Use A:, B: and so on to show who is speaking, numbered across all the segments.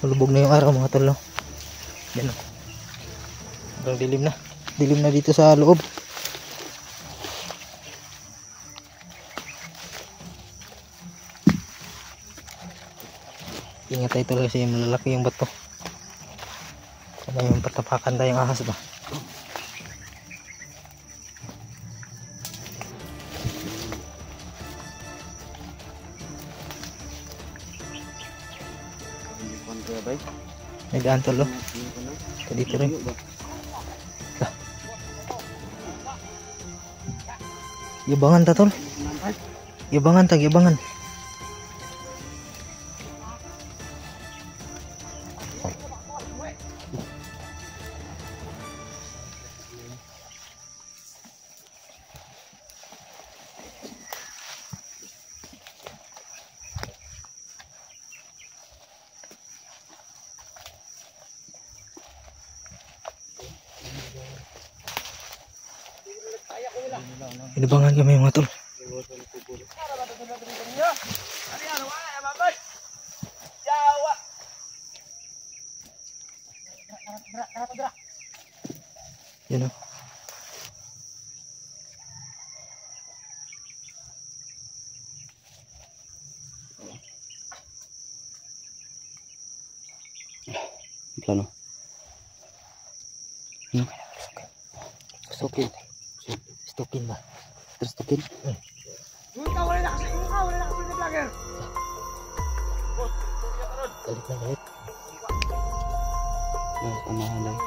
A: Lubog na yung araw mga tol, no? Yan, no? Sobrang dilim na. Dilim na dito sa loob. Ingat tayo tol kasi malalaki yung bato. Sana yung patapakan tayong ahas ba. May daan tol, oh. Dito rin. Yabangan ta tol. Yabangan ta, yabangan. Inabangan kami mga tol. Yan o. Plano. Stokin. Stokin ba? Terus stokin.
B: Wala na kasi na vlogger.
A: Galit na galit. Amahan lang.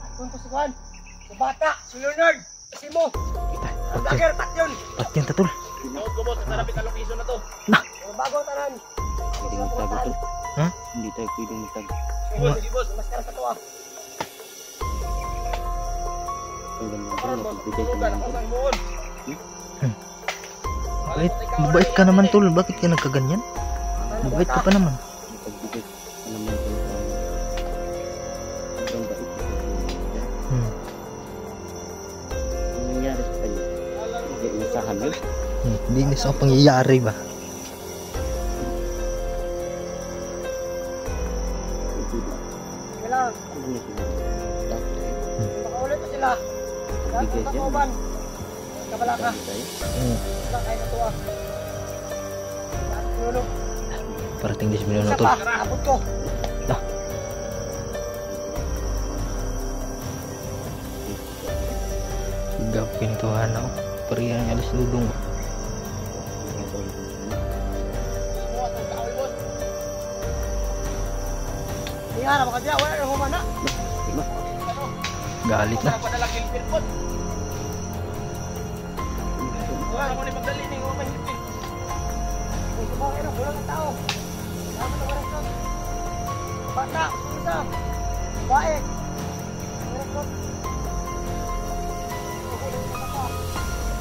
B: Si Bata, si Leonard, si Mo. Ang vlogger, pat yun.
A: Pat yan tatol.
B: Gumot sa sarapit na location na to.
A: Nah.
B: Bagong tanan.
C: Hindi magtago to.
A: Ha?
C: Hindi tayo pwedeng magtago.
B: Sige boss, mas kara sa to ah.
C: Ang ganda
B: Karon
C: ko,
B: boss,
C: magbigay ka
B: tulugan
C: ng
B: ako sa imuon.
A: Mabait ka naman tol. Bakit ka nagkaganyan? Mabait ka pa naman.
C: pagbigay ka naman ko sa sobrang bait. Ang nangyari sa kanya, hindi inasahan mo.
A: Hindi na sa pangyayari ba?
B: Kailangan,
C: Ano na sila? Dati
B: makaulit pa sila. Dahil
C: Bigay
B: sa
C: siya.
B: kauban. Kabala ka.
C: tayo.
B: Wala kayo na to ah. Tulog.
A: Parating 10 milyon na
B: Isa
A: tol.
B: pa, abot ko.
A: Sigap pintuan ako. Parihan alis dudong.
B: Hindi nga na, baka diya, wala na humana.
A: Galit na.
B: Wala mo ni magdali ni humana hilpin. Kung kumain na, kulang ang tao. Salamat na waras lang. Bata, isa. Bae. Waras lang.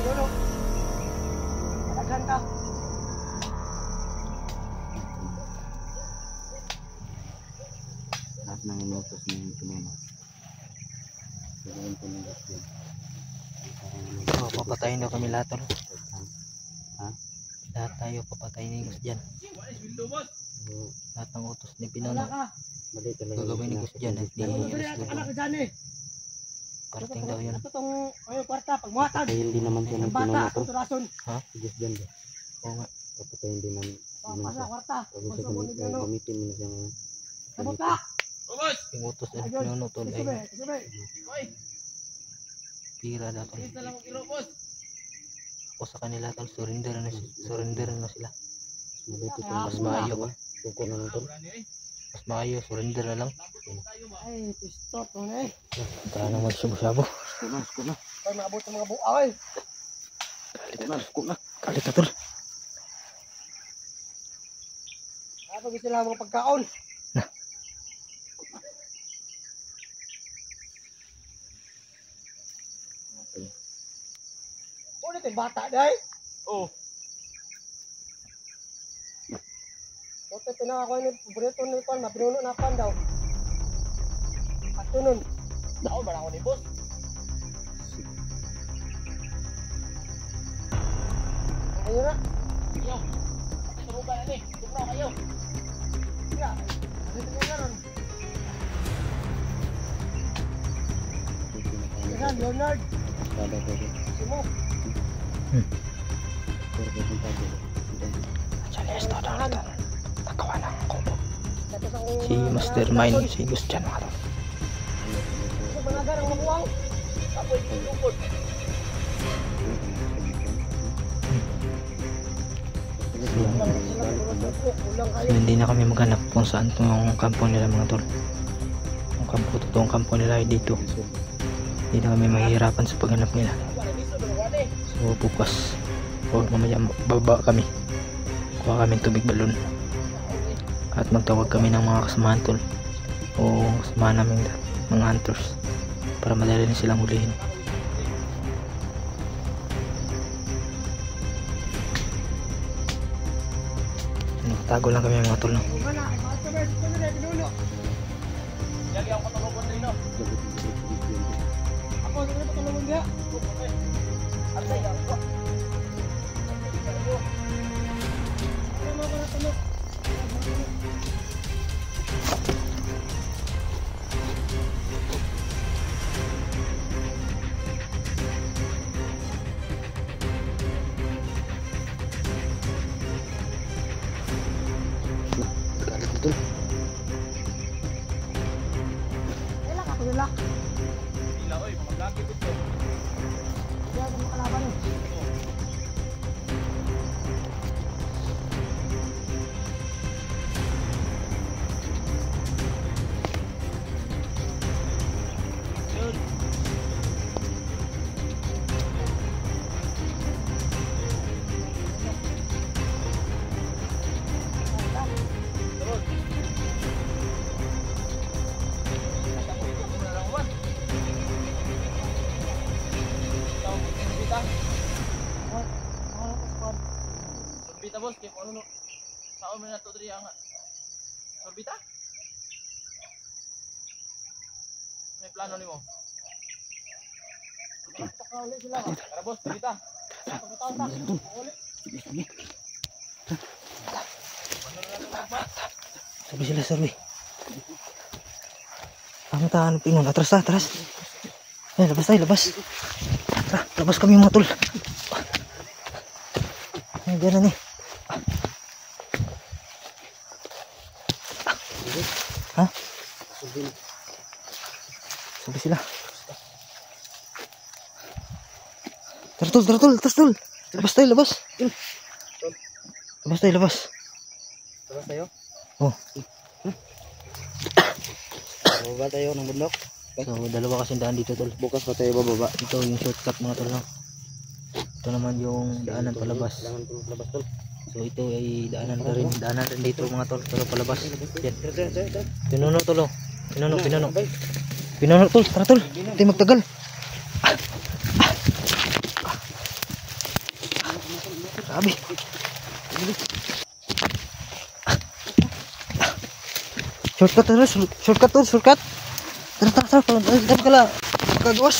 B: Tulog. Malaghan ka.
C: Lahat ng inutos ng pinuno.
A: Oh, papatayin daw kami lahat tol.
C: Ha?
A: Lahat tayo papatayin ni Gus dyan. Lahat ng utos ni Pinono.
C: Mali talaga.
A: Gagawin ni Gus dyan at ni
B: Anak ka dyan eh.
A: Parating daw yun.
B: Ito tong kwarta, pagmuhatag.
C: Kaya hindi naman siya
B: Ang
C: ng
B: bata,
C: Pinono
B: ang
C: to.
B: rason.
C: Diyos dyan ba?
A: Oo nga.
C: Papatayin din naman.
B: Pasa, kwarta.
C: Pag gusto
B: Gusto mo ni Pinono.
C: gamitin mo na siya ngayon.
B: Sabot ka.
A: Yung utos ni Pinono tol ay
B: Sige.
A: pira daw tol. Ako sa kanila tol, surrender na sila.
C: Mabuti
B: Ah,
A: Mas maayo pa.
C: Suko na lang to.
A: Mas maayo, surrender na lang.
B: Ay, pistot mo na eh.
A: Tara na magsabo-sabo.
C: Suko na.
B: Pag maabot ng mga buay.
C: Suko na.
A: Kalit na tol.
B: Pag sila mga pagkaon. Ulit yung bata dahi. Oo. Ito pinaka ko ni paborito ni Kwan, mapinuno na Kwan daw. At tunun. Daw ba ako ni boss? Ayun na. Yo. Turugan na ni. Turugan kayo. Ya. Ano ito nga ron? Yan, Leonard.
C: Kada kada.
B: Simo.
A: Chalis to tol. Nakawa na ang kombo.
B: Tapos ang
A: Si Mastermind, si Gus dyan mga tol.
B: managar ang mabuwang. Tapos yung lungkot. Kulang kayo.
A: So, hindi na kami maghanap kung saan yung kampo nila mga tol. Yung kampo, totoong kampo nila ay dito. Hindi na kami mahihirapan sa paghanap nila. So bukas o mamaya bababa kami, kuha kami tubig balon at magtawag kami ng mga kasamahan tol o kasamahan namin mga hunters para madali na silang hulihin. Tago lang kami mga tol no?
B: Ako, ano ba tulungan niya? Arsay, ako. Ano ba tulog?
C: Galit ito.
B: Relax ako, relax. Hila, oy, mga blanket ito. Hindi ako makalaban eh.
D: Sorbita bos, kaya kung ano, saan mo na ito diri ang sorbita? May plano ni mo?
B: Pakauli sila.
D: Tara bos, sorbita.
B: Pagkataon ta. Pakauli.
A: Sabi sila sabi ang tahan Pinon, atras na, atras. Labas tayo, labas. Tara, labas kami mga tol. Ay, dyan na ni. Ha? Sabi sila. Tara tol, atras tol. Labas tayo, labas. Labas tayo, labas.
C: Labas tayo?
A: Oh.
C: Bababa tayo ng bundok.
A: So, dalawa kasing daan dito tol.
C: Bukas pa tayo bababa.
A: Ito yung shortcut mga tol, no? Ito naman yung daanan palabas.
C: Kailangan ito labas tol.
A: So ito ay daanan rin dito mga tol, pero palabas. Yan.
C: Tara.
A: Pinuno tol, oh. Pinuno tol, tara tol. Hindi magtagal. Grabe. Shortcut tol, shortcut. Tara. Pagkagawas.